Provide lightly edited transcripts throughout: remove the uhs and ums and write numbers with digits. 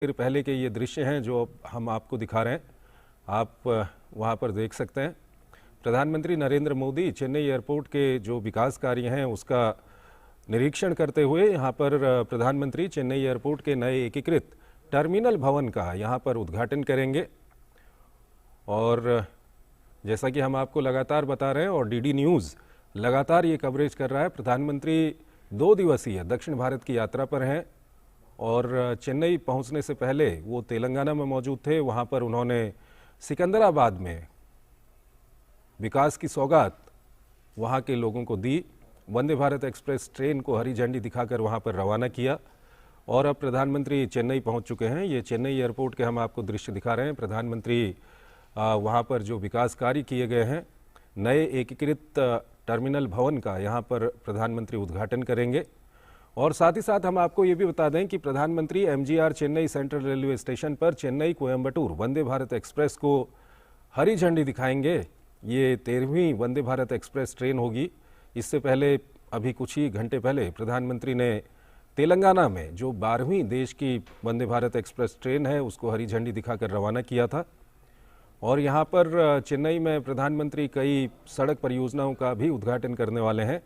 देर पहले के ये दृश्य हैं जो हम आपको दिखा रहे हैं। आप वहाँ पर देख सकते हैं प्रधानमंत्री नरेंद्र मोदी चेन्नई एयरपोर्ट के जो विकास कार्य हैं उसका निरीक्षण करते हुए यहाँ पर प्रधानमंत्री चेन्नई एयरपोर्ट के नए एकीकृत टर्मिनल भवन का यहाँ पर उद्घाटन करेंगे। और जैसा कि हम आपको लगातार बता रहे हैं और डीडी न्यूज़ लगातार ये कवरेज कर रहा है, प्रधानमंत्री 2 दिवसीय दक्षिण भारत की यात्रा पर हैं और चेन्नई पहुंचने से पहले वो तेलंगाना में मौजूद थे। वहां पर उन्होंने सिकंदराबाद में विकास की सौगात वहां के लोगों को दी, वंदे भारत एक्सप्रेस ट्रेन को हरी झंडी दिखाकर वहां पर रवाना किया और अब प्रधानमंत्री चेन्नई पहुंच चुके हैं। ये चेन्नई एयरपोर्ट के हम आपको दृश्य दिखा रहे हैं। प्रधानमंत्री वहां पर जो विकास कार्य किए गए हैं, नए एकीकृत टर्मिनल भवन का यहाँ पर प्रधानमंत्री उद्घाटन करेंगे। और साथ ही साथ हम आपको ये भी बता दें कि प्रधानमंत्री MGR Chennai central railway station पर चेन्नई कोयम्बटूर वंदे भारत एक्सप्रेस को हरी झंडी दिखाएंगे। ये 13वीं वंदे भारत एक्सप्रेस ट्रेन होगी। इससे पहले अभी कुछ ही घंटे पहले प्रधानमंत्री ने तेलंगाना में जो 12वीं देश की वंदे भारत एक्सप्रेस ट्रेन है उसको हरी झंडी दिखाकर रवाना किया था। और यहाँ पर चेन्नई में प्रधानमंत्री कई सड़क परियोजनाओं का भी उद्घाटन करने वाले हैं।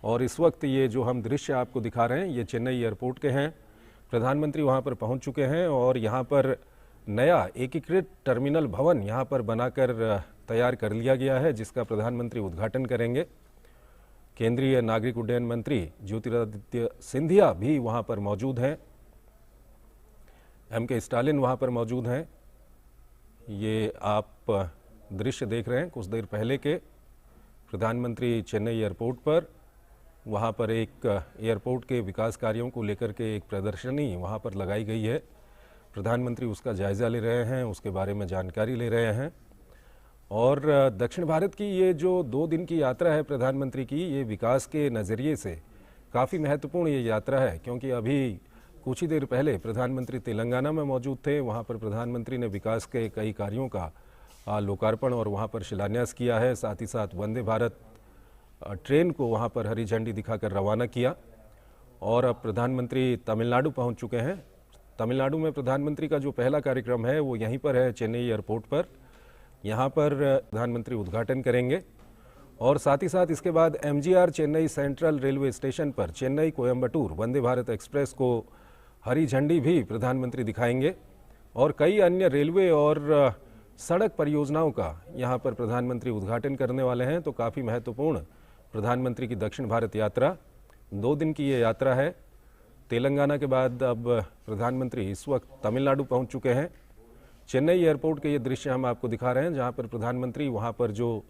और इस वक्त ये जो हम दृश्य आपको दिखा रहे हैं ये चेन्नई एयरपोर्ट के हैं। प्रधानमंत्री वहाँ पर पहुँच चुके हैं और यहाँ पर नया एकीकृत टर्मिनल भवन यहाँ पर बनाकर तैयार कर लिया गया है, जिसका प्रधानमंत्री उद्घाटन करेंगे। केंद्रीय नागरिक उड्डयन मंत्री ज्योतिरादित्य सिंधिया भी वहाँ पर मौजूद हैं। एम.के. स्टालिन वहाँ पर मौजूद हैं। ये आप दृश्य देख रहे हैं कुछ देर पहले के। प्रधानमंत्री चेन्नई एयरपोर्ट पर वहाँ पर एक एयरपोर्ट के विकास कार्यों को लेकर के एक प्रदर्शनी वहाँ पर लगाई गई है। प्रधानमंत्री उसका जायज़ा ले रहे हैं, उसके बारे में जानकारी ले रहे हैं। और दक्षिण भारत की ये जो 2 दिन की यात्रा है प्रधानमंत्री की, ये विकास के नज़रिए से काफ़ी महत्वपूर्ण ये यात्रा है, क्योंकि अभी कुछ ही देर पहले प्रधानमंत्री तेलंगाना में मौजूद थे। वहाँ पर प्रधानमंत्री ने विकास के कई कार्यों का लोकार्पण और वहाँ पर शिलान्यास किया है। साथ ही साथ वंदे भारत ट्रेन को वहाँ पर हरी झंडी दिखाकर रवाना किया। और अब प्रधानमंत्री तमिलनाडु पहुँच चुके हैं। तमिलनाडु में प्रधानमंत्री का जो पहला कार्यक्रम है वो यहीं पर है, चेन्नई एयरपोर्ट पर। यहाँ पर प्रधानमंत्री उद्घाटन करेंगे और साथ ही साथ इसके बाद MGR Chennai central railway station पर चेन्नई कोयम्बटूर वंदे भारत एक्सप्रेस को हरी झंडी भी प्रधानमंत्री दिखाएंगे। और कई अन्य रेलवे और सड़क परियोजनाओं का यहाँ पर प्रधानमंत्री उद्घाटन करने वाले हैं। तो काफ़ी महत्वपूर्ण प्रधानमंत्री की दक्षिण भारत यात्रा, 2 दिन की ये यात्रा है। तेलंगाना के बाद अब प्रधानमंत्री इस वक्त तमिलनाडु पहुँच चुके हैं। चेन्नई एयरपोर्ट के ये दृश्य हम आपको दिखा रहे हैं, जहाँ पर प्रधानमंत्री वहाँ पर जो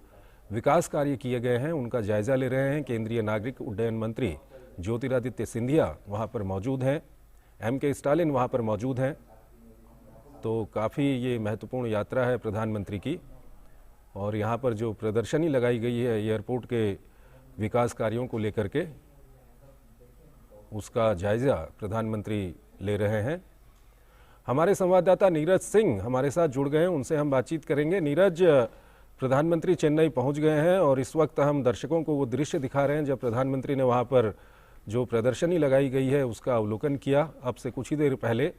विकास कार्य किए गए हैं उनका जायज़ा ले रहे हैं। केंद्रीय नागरिक उड्डयन मंत्री ज्योतिरादित्य सिंधिया वहाँ पर मौजूद हैं, एम.के. स्टालिन वहाँ पर मौजूद हैं। तो काफ़ी ये महत्वपूर्ण यात्रा है प्रधानमंत्री की। और यहाँ पर जो प्रदर्शनी लगाई गई है एयरपोर्ट के विकास कार्यों को लेकर के, उसका जायज़ा प्रधानमंत्री ले रहे हैं। हमारे संवाददाता नीरज सिंह हमारे साथ जुड़ गए हैं, उनसे हम बातचीत करेंगे। नीरज, प्रधानमंत्री चेन्नई पहुँच गए हैं और इस वक्त हम दर्शकों को वो दृश्य दिखा रहे हैं जब प्रधानमंत्री ने वहाँ पर जो प्रदर्शनी लगाई गई है उसका अवलोकन किया अब से कुछ ही देर पहले।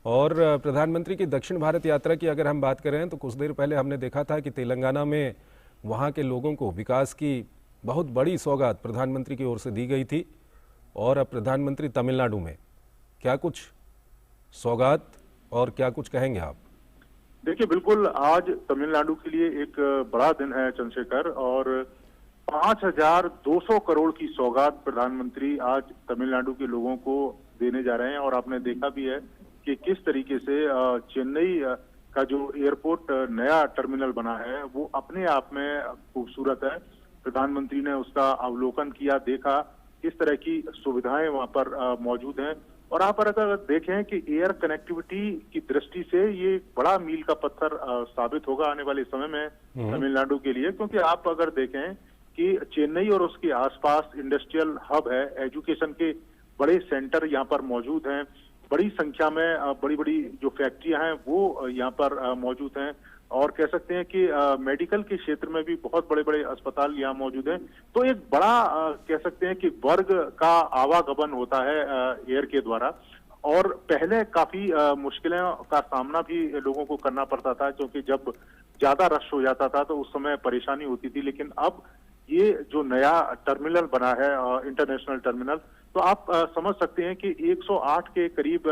और प्रधानमंत्री की दक्षिण भारत यात्रा की अगर हम बात करें तो कुछ देर पहले हमने देखा था कि तेलंगाना में वहाँ के लोगों को विकास की बहुत बड़ी सौगात प्रधानमंत्री की ओर से दी गई थी। और अब प्रधानमंत्री तमिलनाडु में, क्या कुछ सौगात और क्या कुछ कहेंगे आप? देखिए, बिल्कुल आज तमिलनाडु के लिए एक बड़ा दिन है चंद्रशेखर, और 5,200 करोड़ की सौगात प्रधानमंत्री आज तमिलनाडु के लोगों को देने जा रहे हैं। और आपने देखा भी है कि किस तरीके से चेन्नई का जो एयरपोर्ट नया टर्मिनल बना है वो अपने आप में खूबसूरत है। प्रधानमंत्री ने उसका अवलोकन किया, देखा किस तरह की सुविधाएं वहां पर मौजूद हैं। और आप अगर देखें कि एयर कनेक्टिविटी की दृष्टि से ये बड़ा मील का पत्थर साबित होगा आने वाले समय में तमिलनाडु के लिए, क्योंकि आप अगर देखें कि चेन्नई और उसके आसपास इंडस्ट्रियल हब है, एजुकेशन के बड़े सेंटर यहाँ पर मौजूद हैं, बड़ी संख्या में बड़ी बड़ी जो फैक्ट्रियां हैं वो यहाँ पर मौजूद हैं। और कह सकते हैं कि मेडिकल के क्षेत्र में भी बहुत बड़े बड़े अस्पताल यहाँ मौजूद हैं। तो एक बड़ा कह सकते हैं कि वर्ग का आवागमन होता है एयर के द्वारा। और पहले काफी मुश्किलें का सामना भी लोगों को करना पड़ता था, क्योंकि जब ज्यादा रश हो जाता था तो उस समय परेशानी होती थी। लेकिन अब ये जो नया टर्मिनल बना है, इंटरनेशनल टर्मिनल, तो आप समझ सकते हैं कि 108 के करीब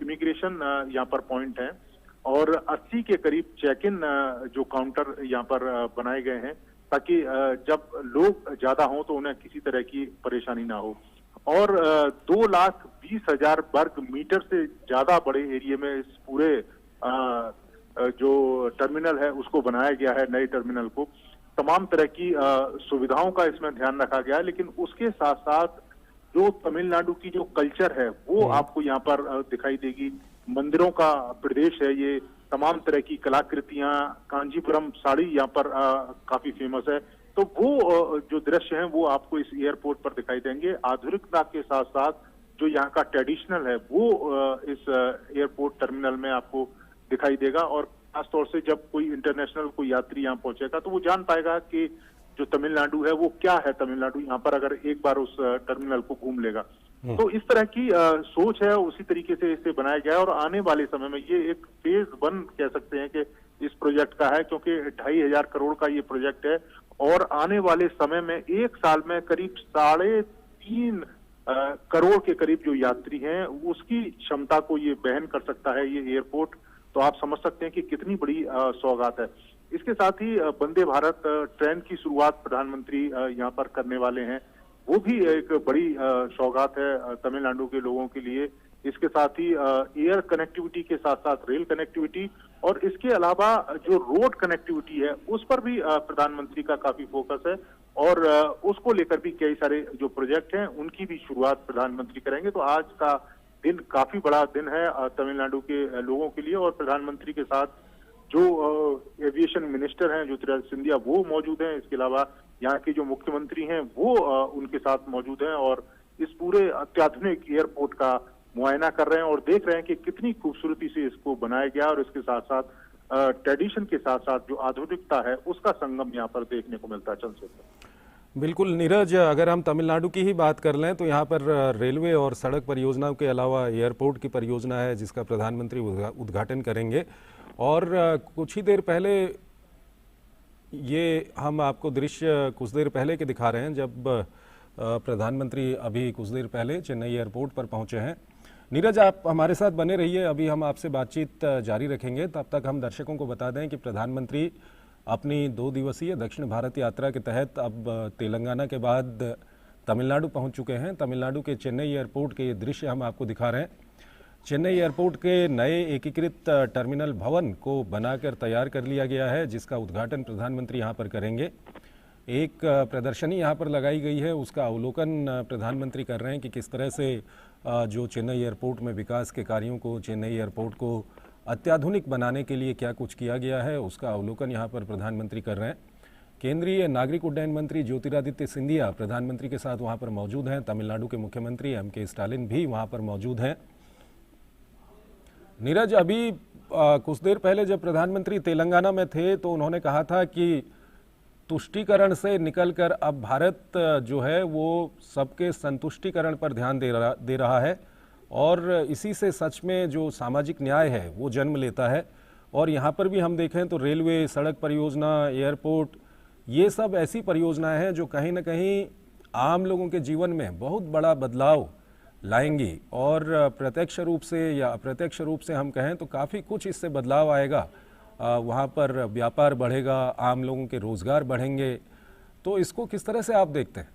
इमिग्रेशन यहाँ पर पॉइंट हैं और 80 के करीब चेक इन जो काउंटर यहाँ पर बनाए गए हैं, ताकि जब लोग ज्यादा हों तो उन्हें किसी तरह की परेशानी ना हो। और 2,20,000 वर्ग मीटर से ज्यादा बड़े एरिया में इस पूरे जो टर्मिनल है उसको बनाया गया है। नए टर्मिनल को तमाम तरह की सुविधाओं का इसमें ध्यान रखा गया है, लेकिन उसके साथ साथ जो तमिलनाडु की जो कल्चर है वो आपको यहाँ पर दिखाई देगी। मंदिरों का प्रदेश है ये, तमाम तरह की कलाकृतियां, कांजीपुरम साड़ी यहाँ पर काफी फेमस है। तो वो जो दृश्य हैं वो आपको इस एयरपोर्ट पर दिखाई देंगे। आधुनिकता के साथ साथ जो यहाँ का ट्रेडिशनल है वो इस एयरपोर्ट टर्मिनल में आपको दिखाई देगा। और खासतौर से जब कोई इंटरनेशनल कोई यात्री यहाँ पहुंचेगा तो वो जान पाएगा कि जो तमिलनाडु है वो क्या है तमिलनाडु, यहाँ पर अगर एक बार उस टर्मिनल को घूम लेगा। तो इस तरह की सोच है, उसी तरीके से इसे बनाया गया है। और आने वाले समय में ये एक फेज 1 कह सकते हैं कि इस प्रोजेक्ट का है, क्योंकि 2,500 करोड़ का ये प्रोजेक्ट है और आने वाले समय में एक साल में करीब 3.5 करोड़ के करीब जो यात्री हैं उसकी क्षमता को ये वहन कर सकता है ये एयरपोर्ट। तो आप समझ सकते हैं कि कितनी बड़ी सौगात है। इसके साथ ही वंदे भारत ट्रेन की शुरुआत प्रधानमंत्री यहाँ पर करने वाले हैं, वो भी एक बड़ी सौगात है तमिलनाडु के लोगों के लिए। इसके साथ ही एयर कनेक्टिविटी के साथ साथ रेल कनेक्टिविटी और इसके अलावा जो रोड कनेक्टिविटी है उस पर भी प्रधानमंत्री का काफी फोकस है और उसको लेकर भी कई सारे जो प्रोजेक्ट हैं उनकी भी शुरुआत प्रधानमंत्री करेंगे। तो आज का दिन काफी बड़ा दिन है तमिलनाडु के लोगों के लिए। और प्रधानमंत्री के साथ जो एविएशन मिनिस्टर हैं ज्योतिरादित्य सिंधिया वो मौजूद हैं। इसके अलावा यहाँ के जो मुख्यमंत्री हैं वो उनके साथ मौजूद हैं और इस पूरे अत्याधुनिक एयरपोर्ट का मुआयना कर रहे हैं और देख रहे हैं कि कितनी खूबसूरती से इसको बनाया गया और इसके साथ साथ ट्रेडिशन के साथ साथ जो आधुनिकता है उसका संगम यहाँ पर देखने को मिलता है। चंद्रशेखर बिल्कुल नीरज, अगर हम तमिलनाडु की ही बात कर लें तो यहाँ पर रेलवे और सड़क परियोजनाओं के अलावा एयरपोर्ट की परियोजना है जिसका प्रधानमंत्री उद्घाटन करेंगे। और कुछ ही देर पहले ये हम आपको दृश्य कुछ देर पहले के दिखा रहे हैं जब प्रधानमंत्री अभी कुछ देर पहले चेन्नई एयरपोर्ट पर पहुंचे हैं। नीरज, आप हमारे साथ बने रहिए, अभी हम आपसे बातचीत जारी रखेंगे। तब तक हम दर्शकों को बता दें कि प्रधानमंत्री अपनी 2 दिवसीय दक्षिण भारत यात्रा के तहत अब तेलंगाना के बाद तमिलनाडु पहुंच चुके हैं। तमिलनाडु के चेन्नई एयरपोर्ट के ये दृश्य हम आपको दिखा रहे हैं। चेन्नई एयरपोर्ट के नए एकीकृत टर्मिनल भवन को बनाकर तैयार कर लिया गया है जिसका उद्घाटन प्रधानमंत्री यहाँ पर करेंगे। एक प्रदर्शनी यहाँ पर लगाई गई है, उसका अवलोकन प्रधानमंत्री कर रहे हैं कि किस तरह से जो चेन्नई एयरपोर्ट में विकास के कार्यों को, चेन्नई एयरपोर्ट को अत्याधुनिक बनाने के लिए क्या कुछ किया गया है उसका अवलोकन यहाँ पर प्रधानमंत्री कर रहे हैं। केंद्रीय नागरिक उड्डयन मंत्री ज्योतिरादित्य सिंधिया प्रधानमंत्री के साथ वहाँ पर मौजूद हैं। तमिलनाडु के मुख्यमंत्री M.K. स्टालिन भी वहाँ पर मौजूद हैं। नीरज, अभी कुछ देर पहले जब प्रधानमंत्री तेलंगाना में थे तो उन्होंने कहा था कि तुष्टीकरण से निकलकर अब भारत जो है वो सबके संतुष्टीकरण पर ध्यान दे रहा है और इसी से सच में जो सामाजिक न्याय है वो जन्म लेता है। और यहाँ पर भी हम देखें तो रेलवे, सड़क परियोजना, एयरपोर्ट, ये सब ऐसी परियोजनाएं हैं जो कहीं ना कहीं आम लोगों के जीवन में बहुत बड़ा बदलाव लाएंगी और प्रत्यक्ष रूप से या अप्रत्यक्ष रूप से हम कहें तो काफ़ी कुछ इससे बदलाव आएगा। वहाँ पर व्यापार बढ़ेगा, आम लोगों के रोजगार बढ़ेंगे। तो इसको किस तरह से आप देखते हैं?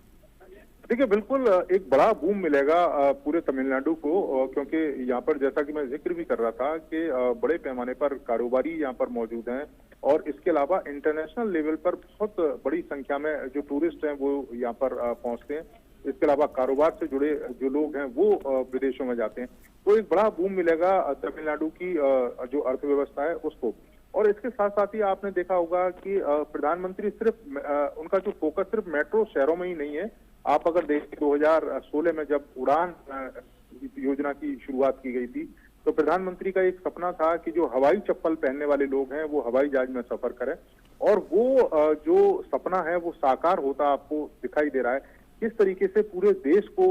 देखिए, बिल्कुल एक बड़ा बूम मिलेगा पूरे तमिलनाडु को, क्योंकि यहाँ पर जैसा कि मैं जिक्र भी कर रहा था कि बड़े पैमाने पर कारोबारी यहाँ पर मौजूद हैं और इसके अलावा इंटरनेशनल लेवल पर बहुत बड़ी संख्या में जो टूरिस्ट हैं वो यहाँ पर पहुंचते हैं। इसके अलावा कारोबार से जुड़े जो लोग हैं वो विदेशों में जाते हैं। तो एक बड़ा बूम मिलेगा तमिलनाडु की जो अर्थव्यवस्था है उसको। और इसके साथ साथ ही आपने देखा होगा कि प्रधानमंत्री सिर्फ उनका जो फोकस सिर्फ मेट्रो शहरों में ही नहीं है। आप अगर देखें 2016 में जब उड़ान योजना की शुरुआत की गई थी तो प्रधानमंत्री का एक सपना था कि जो हवाई चप्पल पहनने वाले लोग हैं वो हवाई जहाज में सफर करें और वो जो सपना है वो साकार होता आपको दिखाई दे रहा है। किस तरीके से पूरे देश को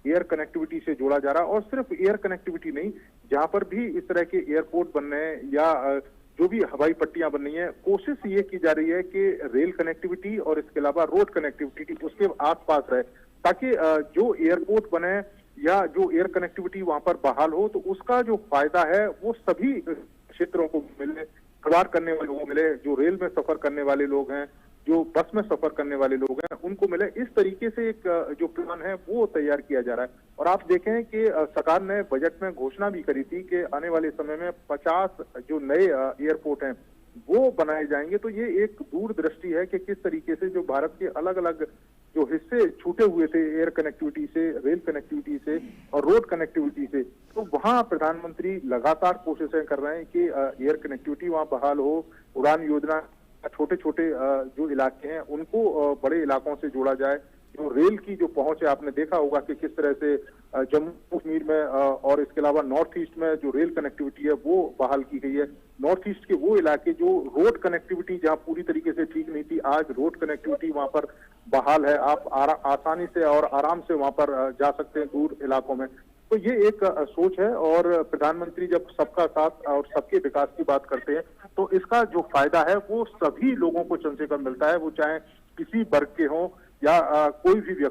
एयर कनेक्टिविटी से जोड़ा जा रहा है। और सिर्फ एयर कनेक्टिविटी नहीं, जहां पर भी इस तरह के एयरपोर्ट बन रहे हैं या जो भी हवाई पट्टियां बन रही हैं, कोशिश ये की जा रही है कि रेल कनेक्टिविटी और इसके अलावा रोड कनेक्टिविटी उसके आसपास रहे, ताकि जो एयरपोर्ट बने या जो एयर कनेक्टिविटी वहां पर बहाल हो तो उसका जो फायदा है वो सभी क्षेत्रों को मिले, सवार करने वाले लोगों को मिले, जो रेल में सफर करने वाले लोग हैं, जो बस में सफर करने वाले लोग हैं, उनको मिले। इस तरीके से एक जो प्लान है वो तैयार किया जा रहा है। और आप देखें कि सरकार ने बजट में घोषणा भी करी थी कि आने वाले समय में 50 जो नए एयरपोर्ट हैं वो बनाए जाएंगे। तो ये एक दूरदृष्टि है कि किस तरीके से जो भारत के अलग अलग जो हिस्से छूटे हुए थे एयर कनेक्टिविटी से, रेल कनेक्टिविटी से और रोड कनेक्टिविटी से, तो वहां प्रधानमंत्री लगातार कोशिशें कर रहे हैं कि एयर कनेक्टिविटी वहां बहाल हो। उड़ान योजना छोटे छोटे जो इलाके हैं उनको बड़े इलाकों से जोड़ा जाए। जो रेल की जो पहुंच है, आपने देखा होगा कि किस तरह से जम्मू कश्मीर में और इसके अलावा नॉर्थ ईस्ट में जो रेल कनेक्टिविटी है वो बहाल की गई है। नॉर्थ ईस्ट के वो इलाके जो रोड कनेक्टिविटी जहां पूरी तरीके से ठीक नहीं थी, आज रोड कनेक्टिविटी वहां पर बहाल है। आप आसानी से और आराम से वहां पर जा सकते हैं दूर इलाकों में। तो ये एक सोच है। और प्रधानमंत्री जब सबका साथ और सबके विकास की बात करते हैं तो इसका जो फायदा है वो सभी लोगों को कम से कम मिलता है, वो चाहे किसी वर्ग के हों या कोई भी व्यक्ति।